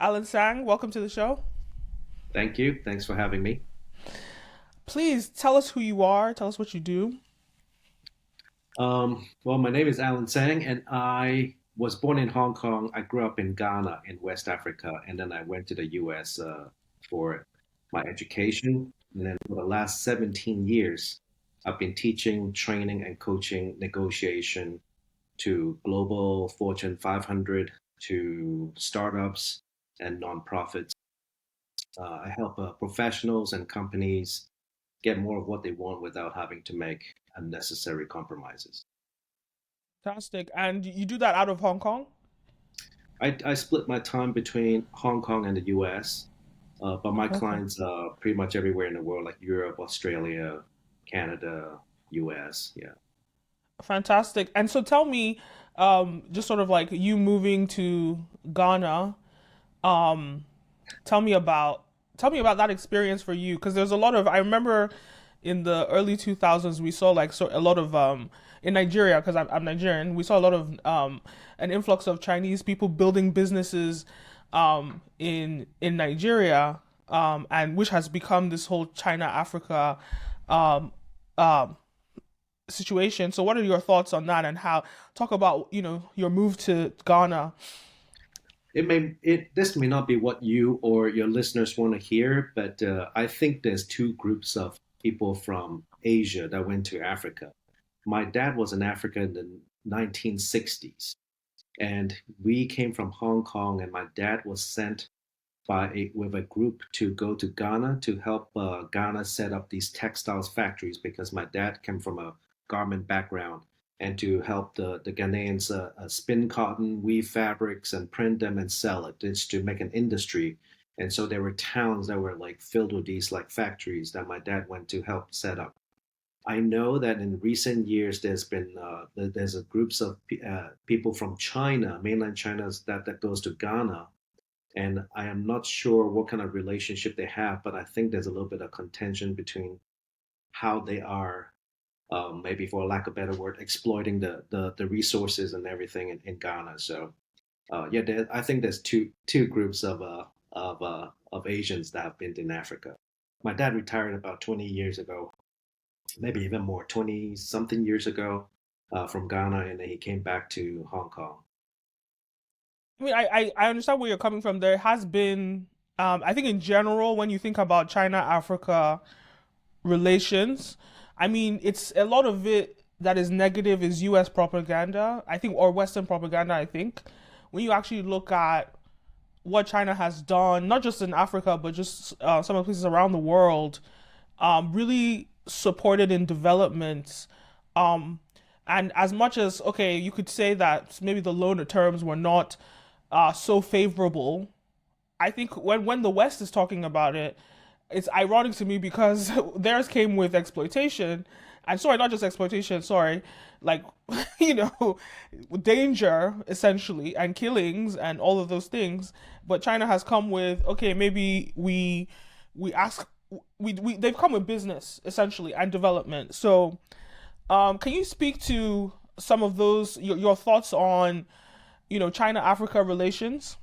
Allan Tsang, welcome to the show. Thank you. Thanks for having me. Please tell us who you are, tell us what you do. Well, my name is Alan Tsang, and I was born in Hong Kong. I grew up in Ghana in West Africa, and then I went to the US for my education. And then for the last 17 years, I've been teaching, training, and coaching negotiation to global Fortune 500, to startups and nonprofits. I help professionals and companies get more of what they want without having to make unnecessary compromises. Fantastic. And you do that out of Hong Kong? I split my time between Hong Kong and the US, but my Okay. clients are pretty much everywhere in the world, like Europe, Australia, Canada, US. Yeah. Fantastic. And so tell me, just sort of like you moving to Ghana, um, tell me about tell me about that experience for you because there's a lot of I remember in the early 2000s we saw like a lot of in Nigeria because I'm Nigerian, we saw a lot of an influx of Chinese people building businesses in Nigeria, and which has become this whole China Africa um, um, situation. So what are your thoughts on that and how talk about your move to Ghana? This may not be what you or your listeners want to hear, but I think there's two groups of people from Asia that went to Africa. My dad was in Africa in the 1960s, and we came from Hong Kong, and my dad was sent with a group to go to Ghana to help Ghana set up these textiles factories because my dad came from a garment background, and to help the Ghanaians spin cotton, weave fabrics, and print them and sell it. It's to make an industry. And so there were towns that were like filled with these like factories that my dad went to help set up. I know that in recent years there's a groups of people from China, mainland China, that goes to Ghana, and I am not sure what kind of relationship they have, but I think there's a little bit of contention between how they are, maybe for lack of a better word, exploiting the resources and everything in Ghana. So yeah, I think there's two groups of Asians that have been in Africa. My dad retired about 20 years ago, maybe even more, 20 something years ago, from Ghana, and then he came back to Hong Kong. I mean, I understand where you're coming from. There has been, I think in general, when you think about China Africa relations, I mean, it's a lot of it that is negative is U.S. propaganda, I think, or Western propaganda, I think. When you actually look at what China has done, not just in Africa, but just some of the places around the world, really supported in development. Um, and as much as, okay, you could say that maybe the loaner terms were not so favorable, I think when the West is talking about it, it's ironic to me because theirs came with exploitation, and sorry, not just exploitation, sorry, like you know, danger essentially and killings and all of those things. But China has come with okay, maybe we ask we they've come with business essentially and development. So, can you speak to some of those your thoughts on China Africa relations?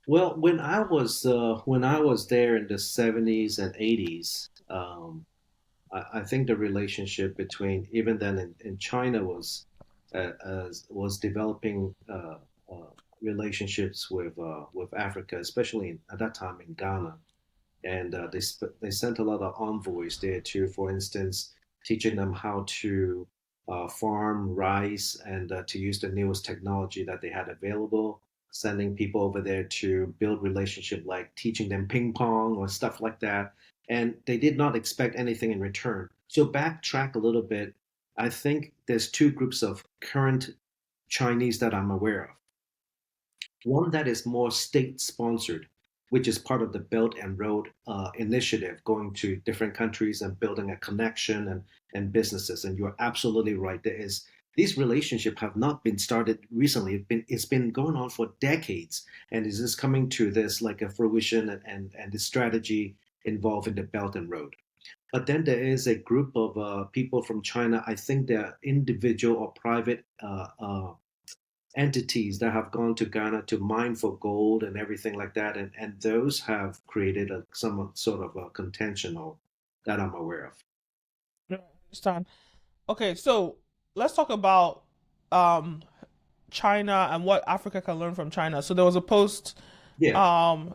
Well, when I was there in the 70s and 80s, I think the relationship between even then in China was developing relationships with Africa, especially at that time in Ghana, and they sent a lot of envoys there too. For instance, teaching them how to farm rice and to use the newest technology that they had available. Sending people over there to build relationship, like teaching them ping pong or stuff like that, and they did not expect anything in return. So backtrack a little bit. I think there's two groups of current Chinese that I'm aware of. One that is more state sponsored, which is part of the Belt and Road initiative, going to different countries and building a connection and businesses. And you're absolutely right. These relationships have not been started recently. It's been going on for decades, and is this coming to this like a fruition and the strategy involved in the Belt and Road. But then there is a group of people from China. I think they're individual or private entities that have gone to Ghana to mine for gold and everything like that, and those have created some sort of a contention or that I'm aware of. Yeah, I understand. Okay, so let's talk about um China and what Africa can learn from China. So there was a post Yeah.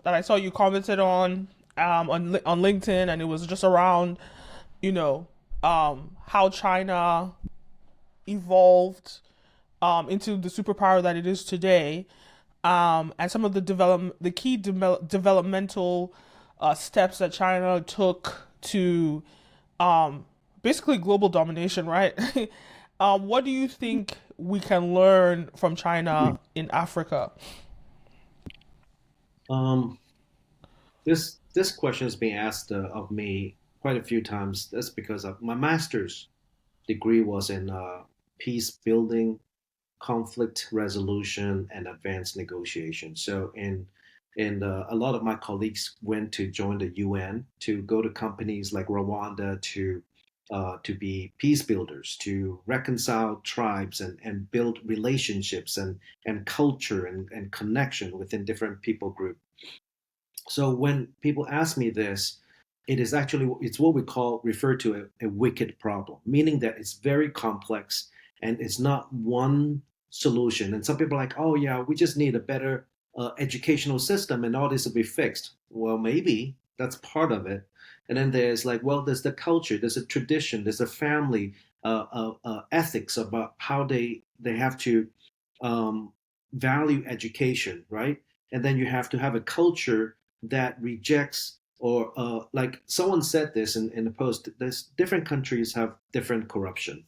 that I saw you commented on LinkedIn, and it was just around, you know, how China evolved into the superpower that it is today, and some of the key developmental steps that China took to um, basically global domination, right? What do you think we can learn from China in Africa? Um, this question has been asked of me quite a few times. That's because of my master's degree was in peace building, conflict resolution, and advanced negotiation. So a lot of my colleagues went to join the UN to go to companies like Rwanda to be peace builders, to reconcile tribes and build relationships and culture and connection within different people groups. So when people ask me this, it's what we call refer to a wicked problem, meaning that it's very complex and it's not one solution. And some people are like, oh yeah, we just need a better educational system and all this will be fixed. Well, maybe that's part of it. And then there's like, well, there's the culture, there's a tradition, there's a family ethics about how they have to um, value education, right? And then you have to have a culture that rejects or like someone said this in the post, there's different countries have different corruption,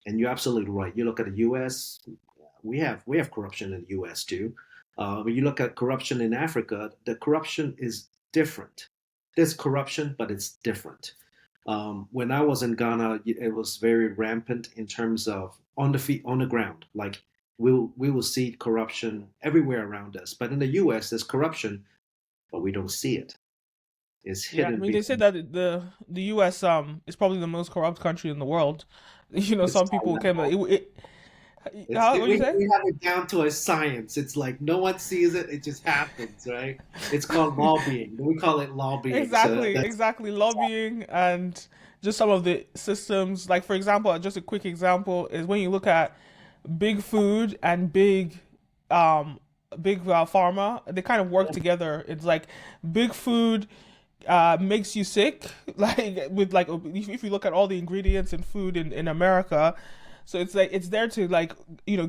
and you're absolutely right. You look at the US, we have corruption in the US too. When you look at corruption in Africa, the corruption is different. There's corruption, but it's different. When I was in Ghana, it was very rampant in terms of on the feet, on the ground. Like we will see corruption everywhere around us. But in the US, there's corruption, but we don't see it. It's Yeah, I hidden mean they said behind. that the U.S. is probably the most corrupt country in the world. You know, It's some not people came. level. What do you say? We have it down to a science. It's like no one sees it; it just happens, right? It's called lobbying. We call it lobbying. So Exactly, that's exactly. Lobbying and just some of the systems. Like for example, just a quick example is when you look at big food and um, big pharma. They kind of work together. It's like big food makes you sick, like with like if you look at all the ingredients in food in America. So it's like it's there to like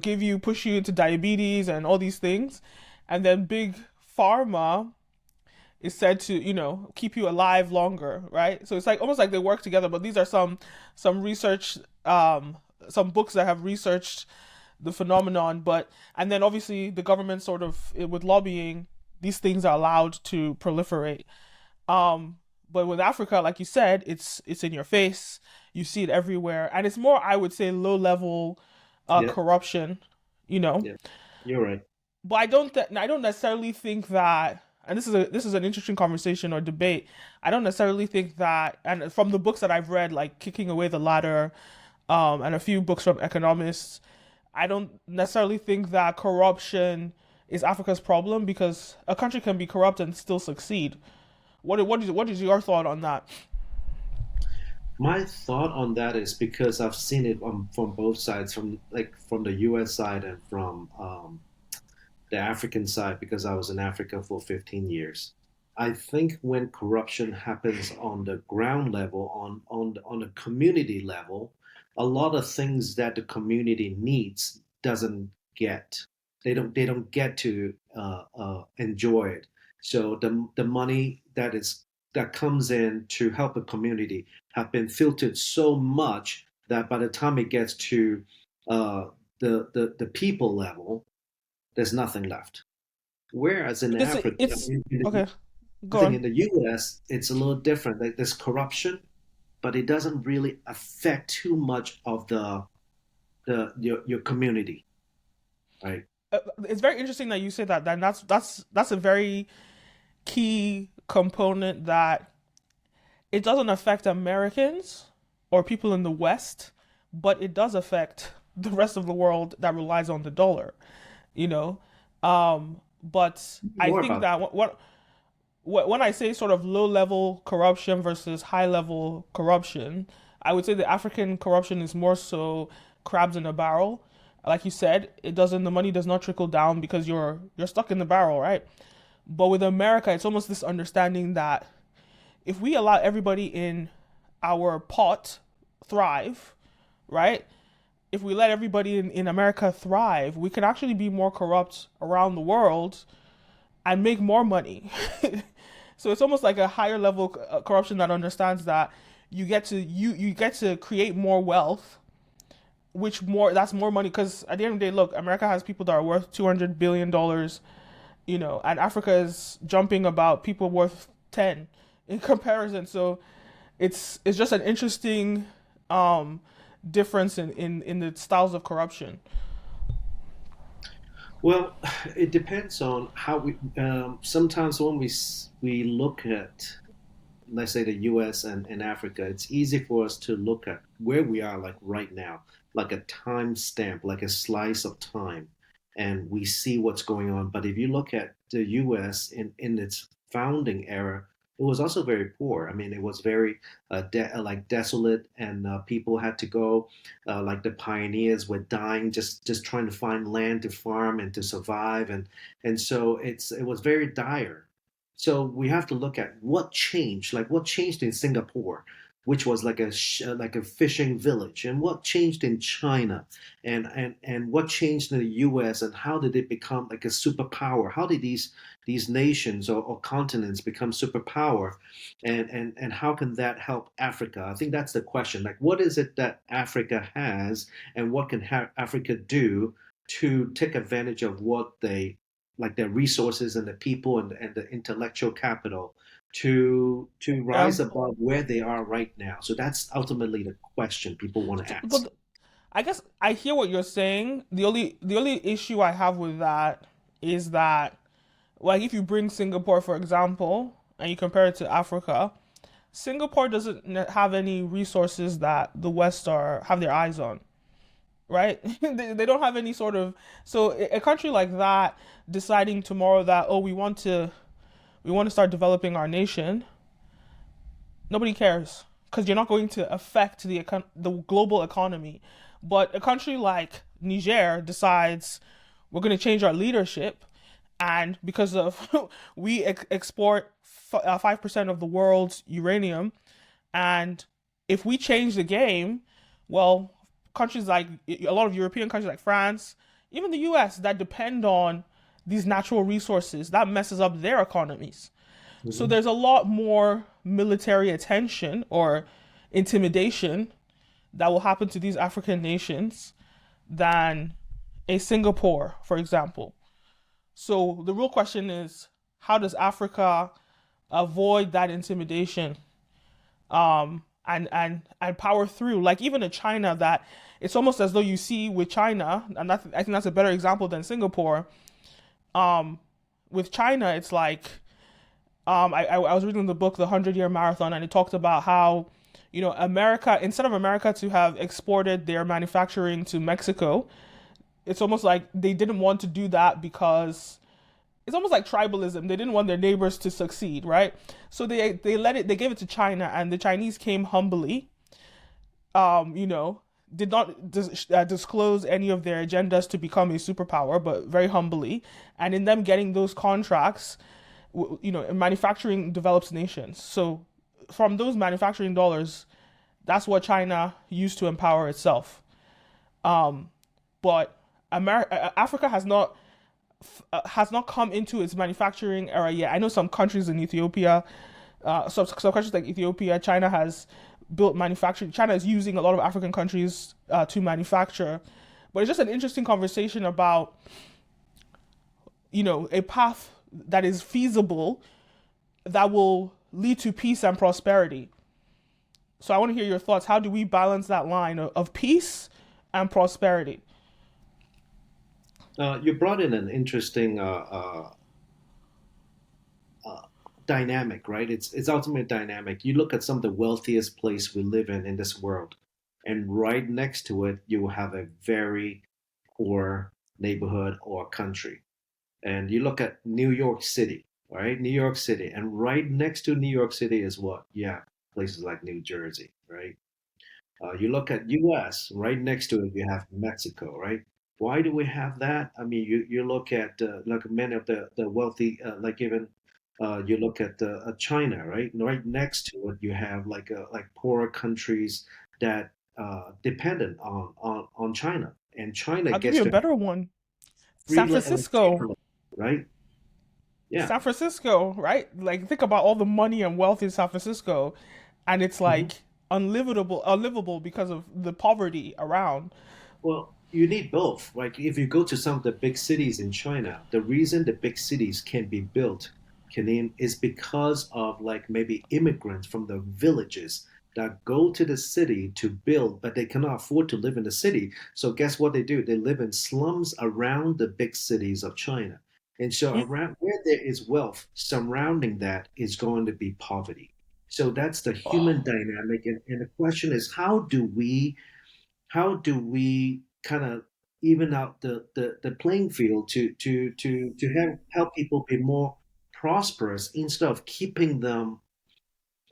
give you push you into diabetes and all these things, and then big pharma is said to keep you alive longer, right? So it's like almost like they work together. But these are some research, some books that have researched the phenomenon. But and then obviously the government sort of with lobbying, these things are allowed to proliferate. But with Africa, like you said, it's in your face. You see it everywhere, and it's more, I would say, low level yeah, corruption. You know, yeah. You're right. but I don't necessarily think that. And this is an interesting conversation or debate. I don't necessarily think that, and from the books that I've read, like Kicking Away the Ladder, and a few books from economists, I don't necessarily think that corruption is Africa's problem because a country can be corrupt and still succeed. What is your thought on that? My thought on that is because I've seen it from both sides, from the U.S. side and from the African side, because I was in Africa for 15 years. I think when corruption happens on the ground level, on the community level, a lot of things that the community needs doesn't get. They don't get to enjoy it. So the money that comes in to help a community have been filtered so much that by the time it gets to uh, the people level, there's nothing left. Whereas in This Africa, it's okay. I Go think on. in the US, it's a little different. Like there's corruption, but it doesn't really affect too much of your community, right? It's very interesting that you say that. Then that's a very key component that it doesn't affect Americans or people in the West, but it does affect the rest of the world that relies on the dollar. you know. But I More think about that when I say sort of low level corruption versus high level corruption, I would say the African corruption is more so crabs in a barrel. Like you said, it doesn't the money does not trickle down because you're stuck in the barrel, right? But with America, it's almost this understanding that if we allow everybody in our pot thrive, right? If we let everybody in America thrive, we can actually be more corrupt around the world and make more money. So it's almost like a higher level corruption that understands that you get to create more wealth, which more that's more money because at the end of the day, look, America has people that are worth $200 billion, and Africa is jumping about people worth 10 in comparison. So it's just an interesting um difference in the styles of corruption. well, it depends on how we. Sometimes when we look at, let's say, the U.S. and Africa, it's easy for us to look at where we are, like right now, like a time stamp, like a slice of time, and we see what's going on. But if you look at the U.S. in its founding era, it was also very poor. I mean, it was very like desolate, and people had to go, like the pioneers were dying, just trying to find land to farm and to survive, and so it was very dire. So we have to look at what changed, like what changed in Singapore, which was like like a fishing village, and what changed in China, and what changed in the U.S. and how did it become like a superpower? How did these nations or continents become superpower, and how can that help Africa? I think that's the question. Like, what is it that Africa has, and what can Africa do to take advantage of what they like their resources and the people and the intellectual capital to rise Um, above where they are right now. So that's ultimately the question people want to ask. but I guess I hear what you're saying. The only issue I have with that is that, like, if you bring Singapore for example and you compare it to Africa, Singapore doesn't have any resources that the West are have their eyes on, right? They don't have any sort of so a country like that deciding tomorrow that, oh, we want to start developing our nation, nobody cares because you're not going to affect the global economy. But a country like Niger decides we're going to change our leadership, and because of we export 5% of the world's uranium, and if we change the game, well, countries like a lot of European countries like France, even the US that depend on these natural resources, that messes up their economies. So Mhm. there's a lot more military attention or intimidation that will happen to these African nations than a Singapore, for example. So the real question is, how does Africa avoid that intimidation, and power through? Like even in China, that it's almost as though you see with China, and I think that's a better example than Singapore. Um, with China, it's like I was reading the book The 100 Year Marathon, and it talked about how, America, instead of America to have exported their manufacturing to Mexico, it's almost like they didn't want to do that because it's almost like tribalism. They didn't want their neighbors to succeed, right? So they gave it to China, and the Chinese came humbly, um, you know, did not disclose any of their agendas to become a superpower, but very humbly, and in them getting those contracts, manufacturing develops nations. So from those manufacturing dollars, that's what China used to empower itself. Um, but Africa has not come into its manufacturing era yet. I know some countries in Ethiopia, some countries like Ethiopia, China has built manufacturing. China is using a lot of African countries to manufacture, but it's just an interesting conversation about a path that is feasible that will lead to peace and prosperity. So I want to hear your thoughts. How do we balance that line of peace and prosperity? You brought in an interesting uh, dynamic, right? It's ultimately dynamic. You look at some of the wealthiest place we live in this world, and right next to it, you have a very poor neighborhood or country. And you look at New York City, right? New York City, and right next to New York City is what? Yeah, places like New Jersey, right? You look at U.S. right next to it, you have Mexico, right? Why do we have that? I mean, you look at like many of the wealthy, like even you look at China, right? Right next to it, you have like poorer countries that dependent on China, and China I'll give gets you a to have better one. free San Francisco. labor, right? Yeah. San Francisco, right? Like think about all the money and wealth in San Francisco, and it's Mhm. like unlivable because of the poverty around. Well, you need both. Like if you go to some of the big cities in China, the reason the big cities can be built, Kenim, is because of like maybe immigrants from the villages that go to the city to build, but they cannot afford to live in the city. So guess what they do? They live in slums around the big cities of China. And so Mm. around where there is wealth, surrounding that is going to be poverty. So that's the human Oh. dynamic. And the question is, how do we kind of even out the playing field to help people be more prosperous instead of keeping them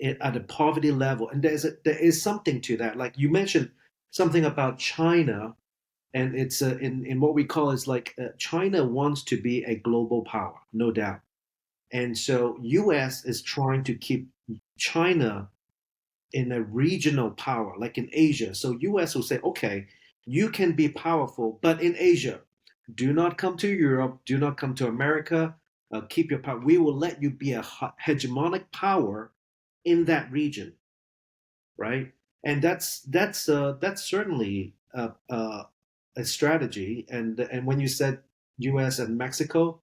at a poverty level? And there is something to that. Like you mentioned something about China, and it's in what we call is like China wants to be a global power, no doubt. And so US is trying to keep China in a regional power, like in Asia. So US will say, okay, you can be powerful, but in Asia, do not come to Europe, do not come to America. Keep your power. We will let you be a hegemonic power in that region, right? And that's certainly a strategy. And when you said U.S. and Mexico,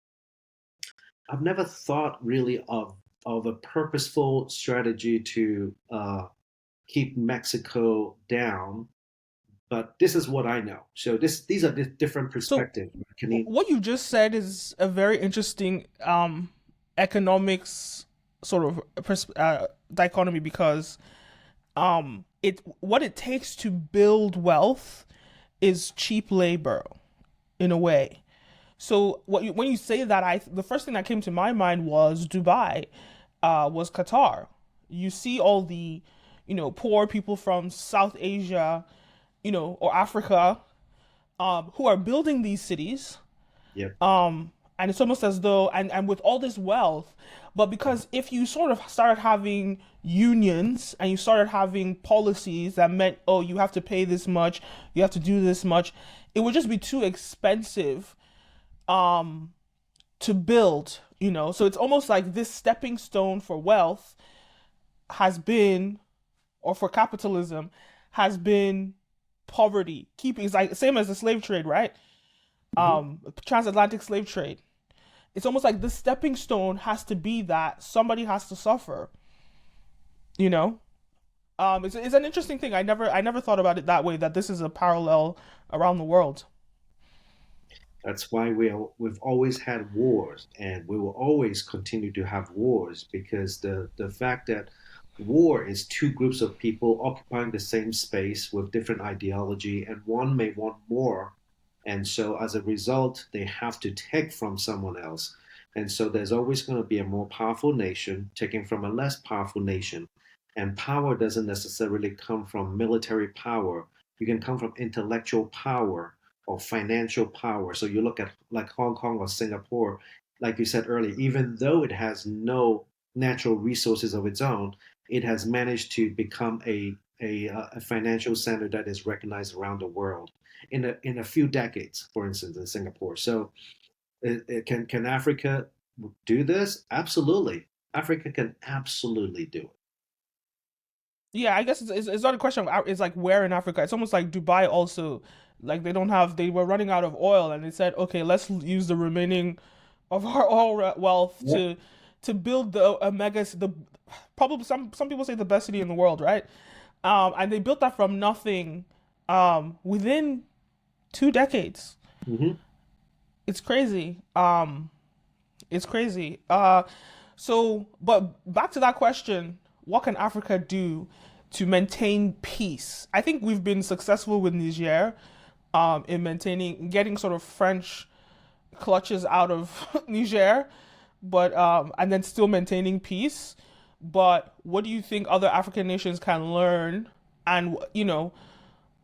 I've never thought really of a purposeful strategy to keep Mexico down, but this is what I know. So these are the different So perspectives. Can you? what you just said is a very interesting economics sort of dichotomy because it what it takes to build wealth is cheap labor in a way. So when you say that, I the first thing that came to my mind was Dubai, was Qatar. You see all the, poor people from South Asia, or Africa, who are building these cities, Yep. and it's almost as though and with all this wealth, but because if you sort of started having unions and you started having policies that meant, oh, you have to pay this much, you have to do this much, it would just be too expensive um to build, so it's almost like this stepping stone for wealth has been, or for capitalism has been, poverty. Keeping it's like same as the slave trade, right? Hmm. Transatlantic slave trade. It's almost like the stepping stone has to be that somebody has to suffer, you know it's an interesting thing. I never thought about it that way, that this is a parallel around the world. That's why we've always had wars, and we will always continue to have wars because the fact that war is two groups of people occupying the same space with different ideology, and one may want more, and so as a result, they have to take from someone else, and so there's always going to be a more powerful nation taking from a less powerful nation, and power doesn't necessarily come from military power. You can come from intellectual power or financial power. So you look at like Hong Kong or Singapore, like you said earlier, even though it has no natural resources of its own, it has managed to become a financial center that is recognized around the world in a few decades, for instance, in Singapore. So can Africa do this? Absolutely. Africa can absolutely do it. Yeah, I guess it's not a question of it's like where in Africa. It's almost like Dubai also, like they were running out of oil and they said, okay, let's use the remaining of our oil wealth Yeah. to build a mega, the probably some people say the best city in the world, right? And they built that from nothing, within 2 decades. Hmm. It's crazy. It's crazy. So, but back to that question, what can Africa do to maintain peace? I think we've been successful with Niger, in maintaining, getting sort of French clutches out of Niger, but and then still maintaining peace. But what do you think other African nations can learn, and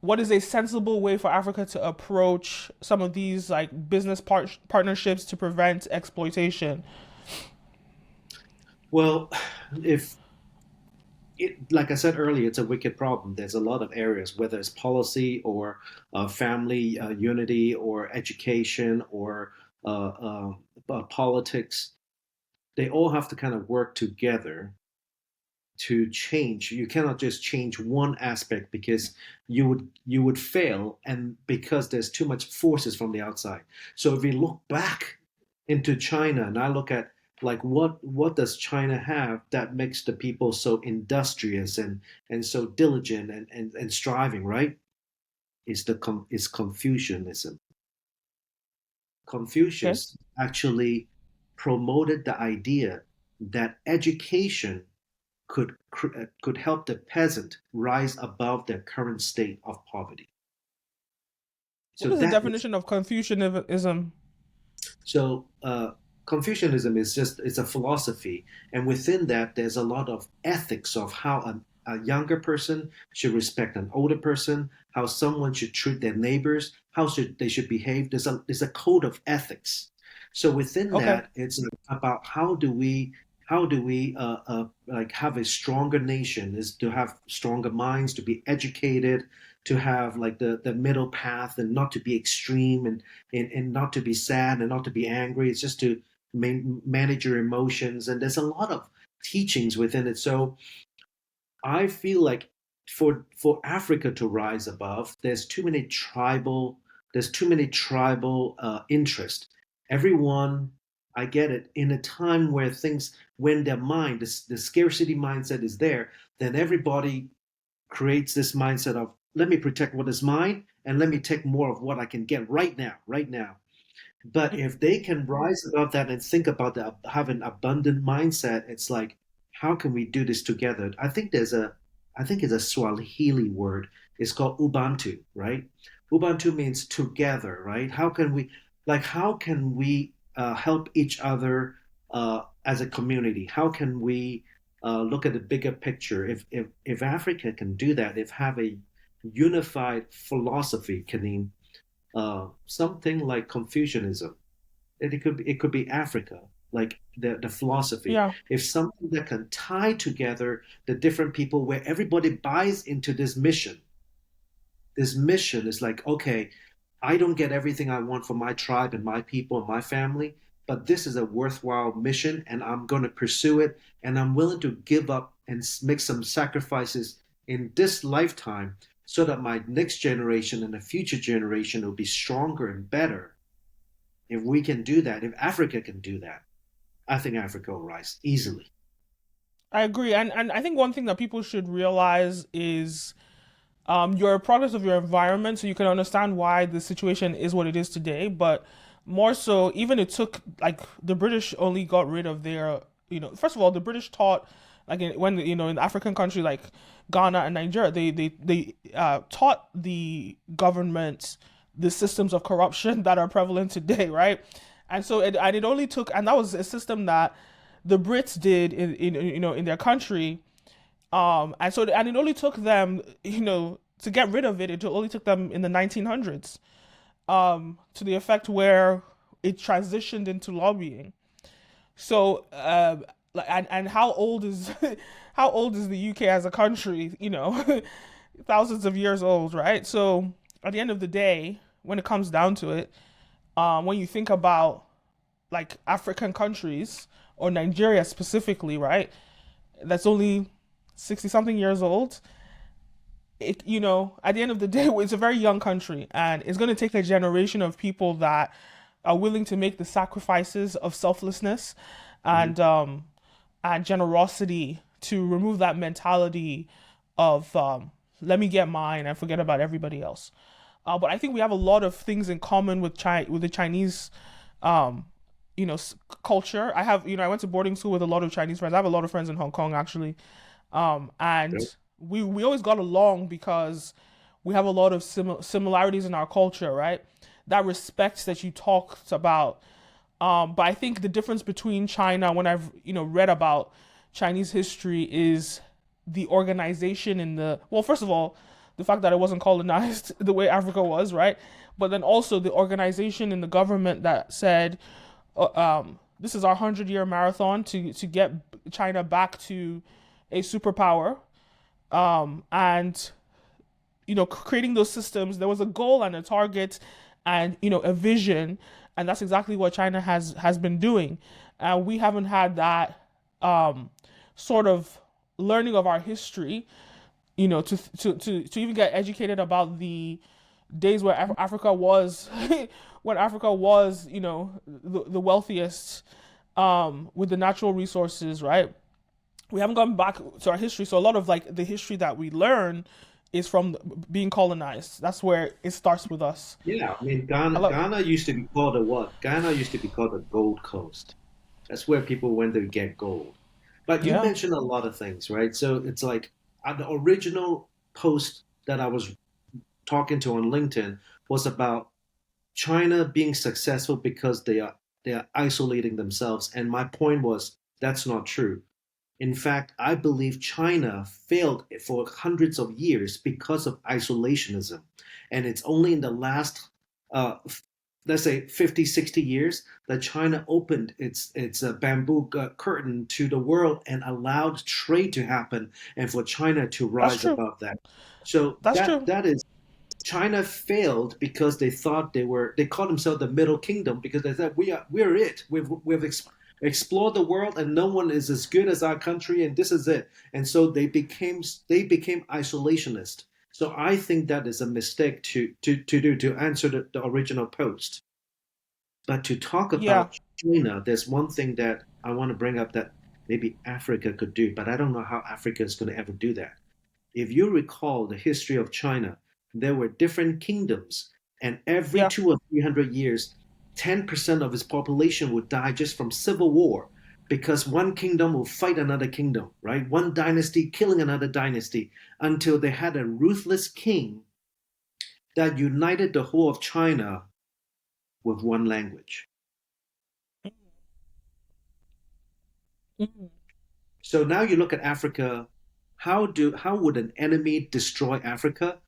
what is a sensible way for Africa to approach some of these like business partnerships to prevent exploitation? Well, if like I said earlier, it's a wicked problem. There's a lot of areas, whether it's policy or family unity or education or politics. They all have to kind of work together to change. You cannot just change one aspect because you would fail, and because there's too much forces from the outside. So if we look back into China, and I look at like what does China have that makes the people so industrious and so diligent and striving, right? Is Confucianism. Okay. Confucius actually promoted the idea that education could help the peasant rise above their current state of poverty. So What is the that was definition of Confucianism? so Confucianism is just it's a philosophy, and within that there's a lot of ethics of how a younger person should respect an older person, how someone should treat their neighbors, how they should behave. There's a code of ethics. So within Okay. that, it's about how do we like have a stronger nation, is to have stronger minds, to be educated, to have like the middle path, and not to be extreme, and not to be sad and not to be angry. It's just to manage your emotions, and there's a lot of teachings within it. So I feel like for Africa to rise above, there's too many tribal interest. Everyone, I get it. In a time where when their mind, the scarcity mindset is there, then everybody creates this mindset of let me protect what is mine and let me take more of what I can get right now, right now. But if they can rise above that and think about have an abundant mindset, it's like, how can we do this together? I think it's a Swahili word. It's called Ubuntu, right? Ubuntu means together, right? How can we help each other as a community? How can we look at the bigger picture? If Africa can do that, if have a unified philosophy, Kenim, something like Confucianism. It could be Africa, like the philosophy. Yeah. If something that can tie together the different people, where everybody buys into this mission is like, okay, I don't get everything I want from my tribe and my people and my family, but this is a worthwhile mission and I'm going to pursue it, and I'm willing to give up and make some sacrifices in this lifetime so that my next generation and the future generation will be stronger and better. If we can do that, if Africa can do that, I think Africa will rise easily. I agree. And I think one thing that people should realize is you're a product of your environment, so you can understand why the situation is what it is today. But more so, even it took like the British only got rid of their, first of all, the British taught like when in African country like Ghana and Nigeria, they taught the government the systems of corruption that are prevalent today, right? And it only took, and that was a system that the Brits did in their country, and it only took them, to get rid of it. It only took them in the 1900s, to the effect where it transitioned into lobbying. So, and how old is how old is the UK as a country? Thousands of years old, right? So, at the end of the day, when it comes down to it, when you think about like African countries or Nigeria specifically, right? That's only 60 something years old. At the end of the day, it's a very young country, and it's going to take a generation of people that are willing to make the sacrifices of selflessness Mm-hmm. and generosity to remove that mentality of let me get mine and forget about everybody else. But I think we have a lot of things in common with the Chinese, um, culture. I went to boarding school with a lot of Chinese friends. I have a lot of friends in Hong Kong actually, and we always got along because we have a lot of similarities in our culture, right? That respect that you talked about. But I think the difference between China, when I've read about Chinese history, is the organization in the well, first of all, the fact that it wasn't colonized the way Africa was, right? But then also the organization in the government that said, this is our 100-year marathon to get China back to a superpower, and creating those systems. There was a goal and a target, and a vision, and that's exactly what China has been doing. We haven't had that sort of learning of our history, to even get educated about the days where Africa was when Africa was the wealthiest, with the natural resources, right? We haven't gone back to our history, so a lot of like the history that we learn is from being colonized. That's where it starts with us. Yeah, I mean, I Ghana, love, Ghana used to be called a what? Ghana used to be called the Gold Coast. That's where people went to get gold. But you yeah, mentioned a lot of things, right? So it's like the original post that I was talking to on LinkedIn was about China being successful because they are isolating themselves. And my point was that's not true. In fact, I believe China failed for hundreds of years because of isolationism. And it's only in the last, uh, let's say, 50, 60 years that China opened its bamboo curtain to the world and allowed trade to happen and for China to that's rise true. above that. So That's that true. that is China failed because they thought they called themselves the Middle Kingdom because they said we're it. We've explored the world and no one is as good as our country and this is it. And so they became isolationist. So I think that is a mistake to do to answer the original post. But to talk Yeah, about China, there's one thing that I want to bring up that maybe Africa could do, but I don't know how Africa is going to ever do that. If you recall the history of China, there were different kingdoms, and every yeah, 200 or 300 years, 10% of its population would die just from civil war because one kingdom will fight another kingdom, right? One dynasty killing another dynasty until they had a ruthless king that united the whole of China with one language. mhm, So now you look at Africa, how would an enemy destroy Africa?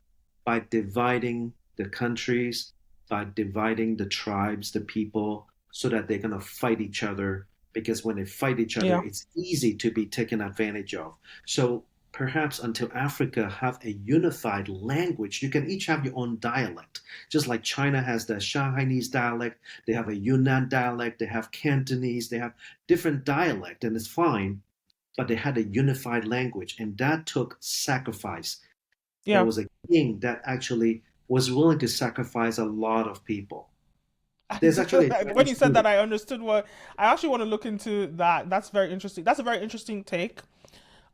By dividing the countries, by dividing the tribes, the people, so that they're gonna fight each other. Because when they fight each other, yeah, it's easy to be taken advantage of. So perhaps until Africa have a unified language, you can each have your own dialect. Just like China has the Shanghainese dialect, they have a Yunnan dialect, they have Cantonese, they have different dialect, and it's fine but they had a unified language, and that took sacrifice. There yeah. was a king that actually was willing to sacrifice a lot of people. There's actually a When Chinese you said student. that, I understood what I actually want to look into that. That's very interesting. That's a very interesting take.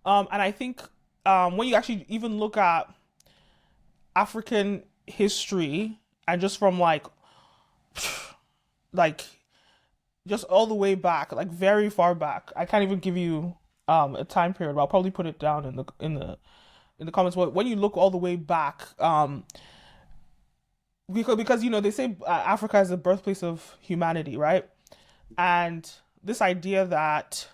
And I think when you actually even look at African history and just from like just all the way back, like very far back. I can't even give you a time period, but I'll probably put it down in the comments. But when you look all the way back, because they say Africa is the birthplace of humanity, right? And this idea that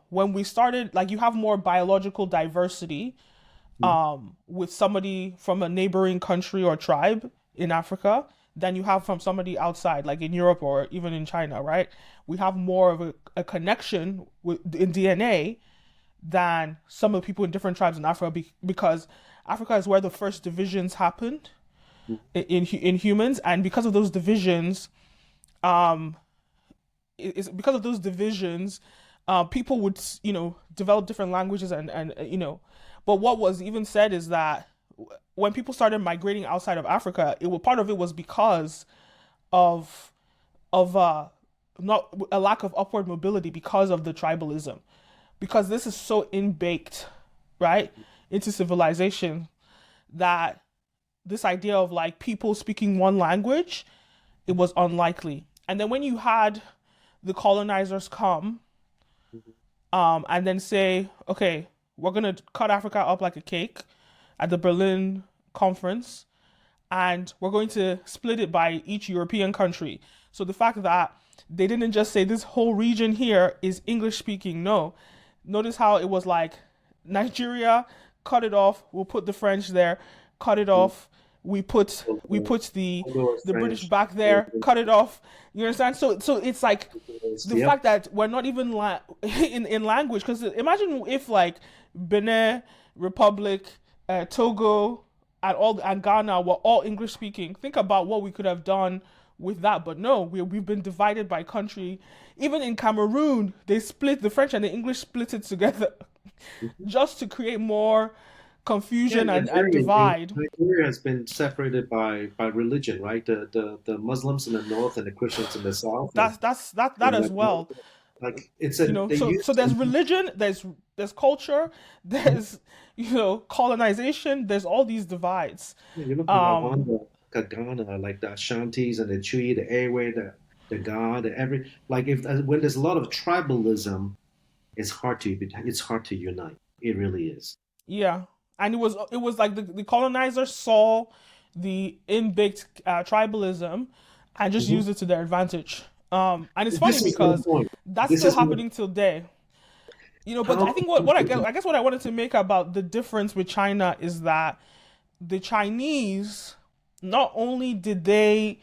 when we started, like, you have more biological diversity with somebody from a neighboring country or tribe in Africa than you have from somebody outside, like in Europe or even in China, right? We have more of a connection in DNA than some of the people in different tribes in Africa, because Africa is where the first divisions happened in humans, and because of those divisions, um, it's because of those divisions, people would develop different languages, and. But what was even said is that when people started migrating outside of Africa, part of it was because of of not a lack of upward mobility because of the tribalism, because this is so inbaked, right, into civilization, that this idea of like people speaking one language, it was unlikely. And then when you had the colonizers come, and then say, okay, we're gonna cut Africa up like a cake, at the Berlin conference, and we're going to split it by each European country. So the fact that they didn't just say this whole region here is English speaking. No. Notice how it was like Nigeria, cut it off, we'll put the French there, cut it off, we put Congo is the British French. back there, cut it off. You understand? So it's like the Yep. fact that we're not even in language, because imagine if like Benin Republic, Togo, and Ghana were all English speaking. Think about what we could have done with that. But no, we've been divided by country. Even in Cameroon, they split the French and the English, split it together just to create more Yeah, confusion and divide. Nigeria has been separated by religion, right? The Muslims in the north and the Christians in the south, That and as well. like it's a they So use there's religion, there's culture, there's colonization, there's all these divides. you look at Um, Rwanda, Ghana, like the Ashantis and the Chui, the Ewe, the Ga, the every like if when there's a lot of tribalism, it's hard to unite. It really is. Yeah, and it was like the colonizers saw the inbaked tribalism and just Mhm. used it to their advantage. And it's funny This is my because point. that's This still is my happening till day. But I how think I guess what I wanted to make about the difference with China is that the Chinese, not only did they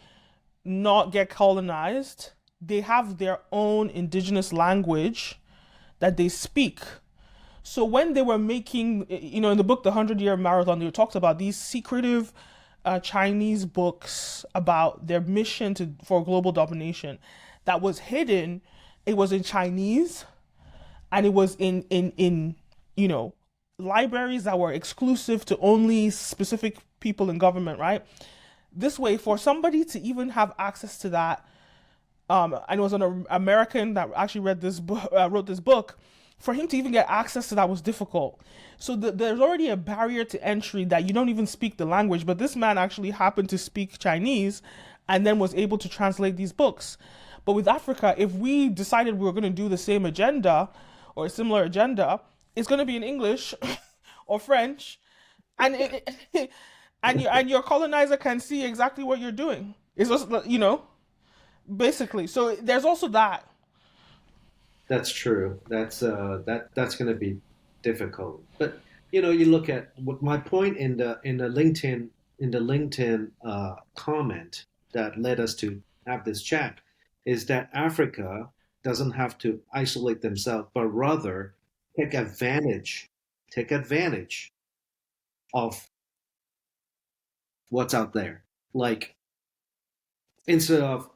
not get colonized, they have their own indigenous language that they speak. So when they were making, in the book The 100 Year Marathon, they talked about these secretive Chinese books about their mission for global domination that was hidden. It was in Chinese, and it was in libraries that were exclusive to only specific people in government, right? This way, for somebody to even have access to that, and it was an American that actually wrote this book. For him to even get access to that was difficult. So there's already a barrier to entry that you don't even speak the language. But this man actually happened to speak Chinese, and then was able to translate these books. But with Africa, if we decided we were going to do the same agenda or a similar agenda, it's going to be in English or French, and and your colonizer can see exactly what you're doing. It's just basically. So there's also that. That's true. That's going to be difficult. But you look at what my point in the LinkedIn comment that led us to have this chat is that Africa doesn't have to isolate themselves, but rather take advantage take advantage of what's out there. Like instead of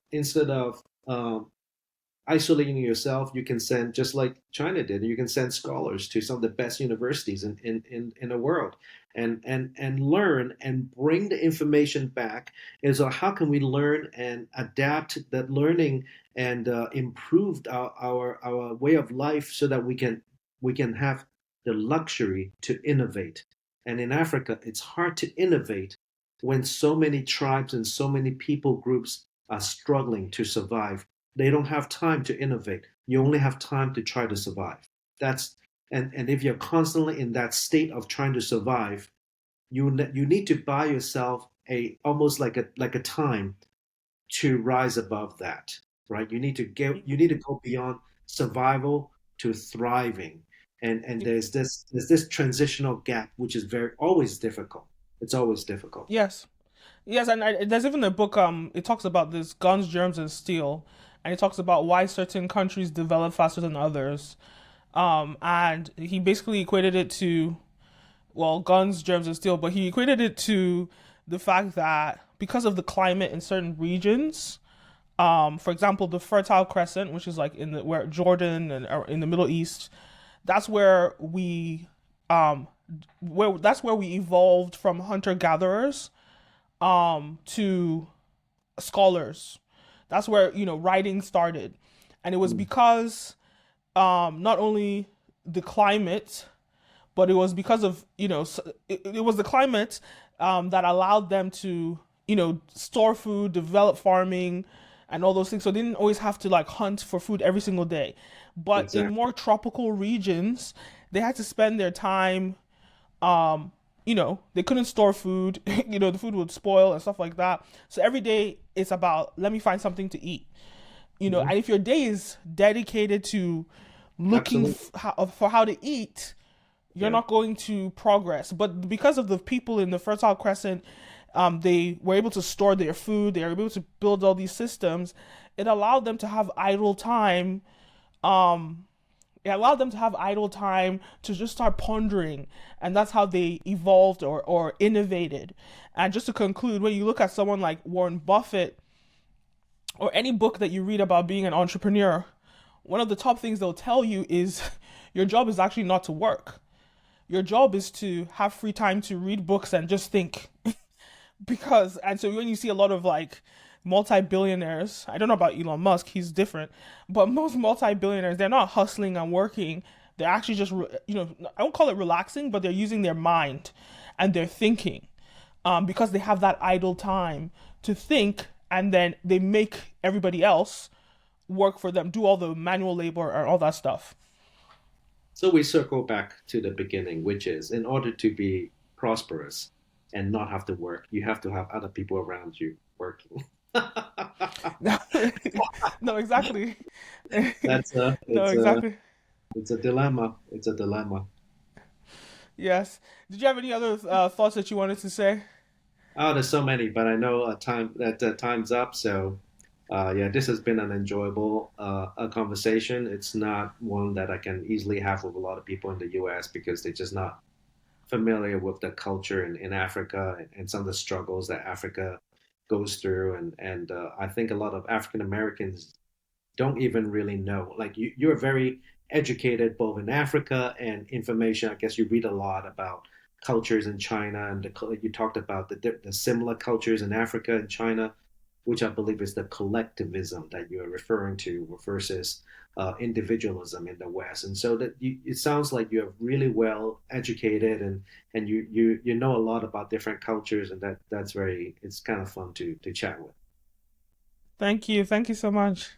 isolating yourself, you can send, just like China did, you can send scholars to some of the best universities in the world, and learn and bring the information back. And so how can we learn and adapt that learning and improve our way of life so that we can have the luxury to innovate. And in Africa, it's hard to innovate when so many tribes and so many people groups are struggling to survive. They don't have time to innovate. You only have time to try to survive. That's and if you're constantly in that state of trying to survive, you need to buy yourself a almost like a time to rise above that, right? You need to go beyond survival to thriving, and there's this transitional gap which is very always difficult. It's always difficult. Yes. Yes, and there's even a book. It talks about this guns, germs, and steel, and it talks about why certain countries develop faster than others. And he basically equated it to, well, guns, germs, and steel, but he equated it to the fact that because of the climate in certain regions, for example, the Fertile Crescent, which is like in the where Jordan and in the Middle East, that's um, where we evolved from hunter gatherers to scholars. That's where writing started, and it was Mm, because not only the climate, but it was because of it was the climate that allowed them to store food, develop farming, and all those things. So they didn't always have to like hunt for food every single day. But in exactly. more tropical regions, they had to spend their time um, they couldn't store food. The food would spoil and stuff like that. So every day it's about, let me find something to eat. Mhm. And if your day is dedicated to looking Absolutely. for how to eat, you're Yeah. not going to progress. But because of the people in the Fertile Crescent, they were able to store their food. They were able to build all these systems. It allowed them to have idle time. Um, it allowed them to have idle time to just start pondering, and that's how they evolved or innovated. And just to conclude, when you look at someone like Warren Buffett or any book that you read about being an entrepreneur, one of the top things they'll tell you is your job is actually not to work. Your job is to have free time to read books and just think. And so when you see a lot of like multi-billionaires, I don't know about Elon Musk, he's different, but most multi-billionaires, they're not hustling and working. They're actually just, I won't call it relaxing, but they're using their mind and they're thinking, because they have that idle time to think, and then they make everybody else work for them, do all the manual labor and all that stuff. So we circle back to the beginning, which is in order to be prosperous and not have to work, you have to have other people around you working. No, exactly. That's a No, it's a exactly. it's a dilemma. It's a dilemma. Yes. Did you have any other thoughts that you wanted to say? Oh, there's so many, but I know time's up. So, yeah, this has been an enjoyable a conversation. It's not one that I can easily have with a lot of people in the U.S. because they're just not familiar with the culture in Africa and some of the struggles that Africa goes through. And I think a lot of African Americans don't even really know. Like you're very educated both in Africa and information. I guess you read a lot about cultures in China, and you talked about the similar cultures in Africa and China, which I believe is the collectivism that you're referring to versus individualism in the West. And so it sounds like you're really well educated and you know a lot about different cultures, and that's very it's kind of fun to chat with. Thank you. Thank you so much.